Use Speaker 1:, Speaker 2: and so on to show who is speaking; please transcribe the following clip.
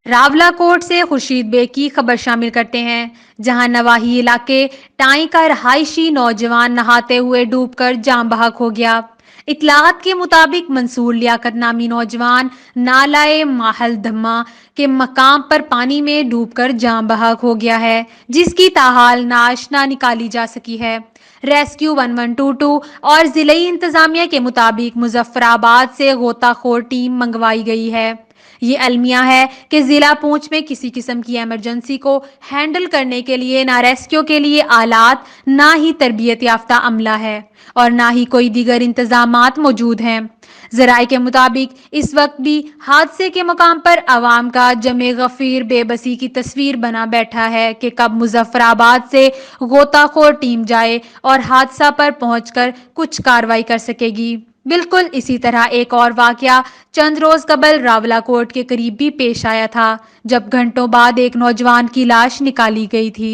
Speaker 1: रावलाकोट से खुर्शीद बेग की खबर शामिल करते हैं, जहां नवाही इलाके टाई का रहायशी नौजवान नहाते हुए डूबकर जाम बहक हो गया। इतलात के मुताबिक मंसूर लियाकत नामी नौजवान नालाए माहल धम्मा के मकाम पर पानी में डूबकर जाम बहक हो गया है, जिसकी ताहाल नाश ना निकाली जा सकी है। रेस्क्यू 1122 और जिले इंतजामिया के मुताबिक मुजफ्फराबाद से गोताखोर टीम मंगवाई गई है। ये अलमिया है कि जिला पूंछ में किसी किस्म की इमरजेंसी को हैंडल करने के लिए ना रेस्क्यू के लिए आलात, ना ही तरबियत याफ्ता अमला है और ना ही कोई दीगर इंतजामात मौजूद हैं। जराये के मुताबिक इस वक्त भी हादसे के मुकाम पर अवाम का जमे गफीर बेबसी की तस्वीर बना बैठा है कि कब मुजफ्फराबाद से गोताखोर टीम जाए और हादसा पर पहुंचकर कुछ कार्रवाई कर सकेगी। बिल्कुल इसी तरह एक और वाकया चंद रोज कबल रावलाकोट के करीब भी पेश आया था, जब घंटों बाद एक नौजवान की लाश निकाली गई थी।